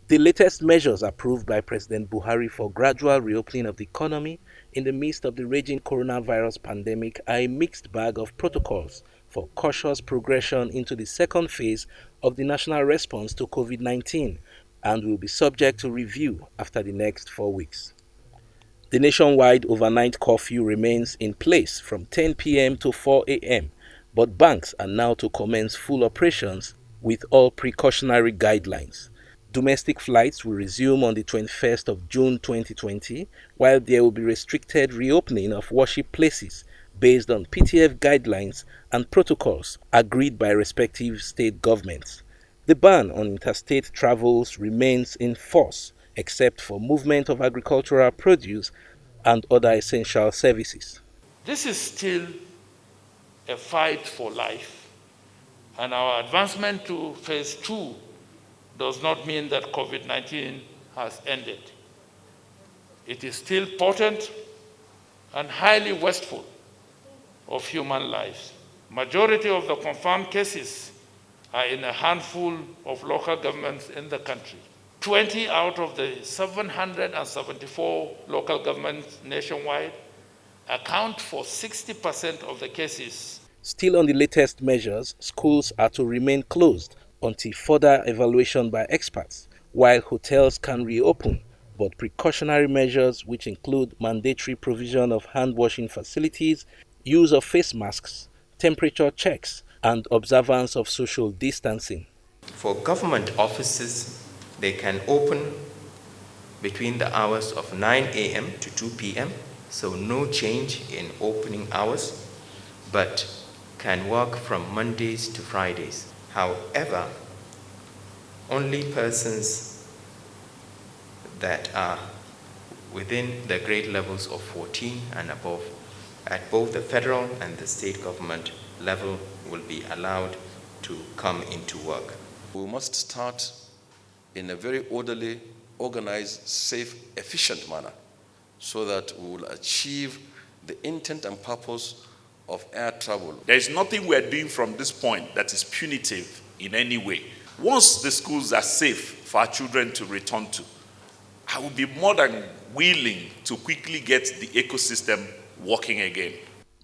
The latest measures approved by President Buhari for gradual reopening of the economy in the midst of the raging coronavirus pandemic are a mixed bag of protocols for cautious progression into the second phase of the national response to COVID-19 and will be subject to review after the next 4 weeks. The nationwide overnight curfew remains in place from 10 p.m. to 4 a.m., but banks are now to commence full operations with all precautionary guidelines. Domestic flights will resume on the 21st of June 2020, while there will be restricted reopening of worship places based on PTF guidelines and protocols agreed by respective state governments. The ban on interstate travels remains in force, except for movement of agricultural produce and other essential services. This is still a fight for life, and our advancement to phase 2 does not mean that COVID-19 has ended. It is still potent and highly wasteful of human lives. Majority of the confirmed cases are in a handful of local governments in the country. 20 out of the 774 local governments nationwide account for 60% of the cases. Still on the latest measures, schools are to remain closed until further evaluation by experts, while hotels can reopen, but precautionary measures which include mandatory provision of hand-washing facilities, use of face masks, temperature checks, and observance of social distancing. For government offices, they can open between the hours of 9 a.m. to 2 p.m., so no change in opening hours, but can work from Mondays to Fridays. However, only persons that are within the grade levels of 14 and above at both the federal and the state government level will be allowed to come into work. We must start in a very orderly, organized, safe, efficient manner so that we will achieve the intent and purpose of air travel. There is nothing we are doing from this point that is punitive in any way. Once the schools are safe for our children to return to, I will be more than willing to quickly get the ecosystem working again.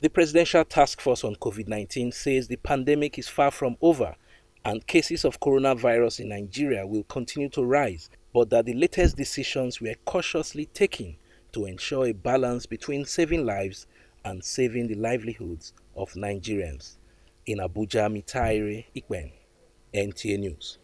The Presidential Task Force on COVID-19 says the pandemic is far from over and cases of coronavirus in Nigeria will continue to rise, but that the latest decisions were cautiously taken to ensure a balance between saving lives and saving the livelihoods of Nigerians. In Abuja, Mitaire Ikwen, NTA News.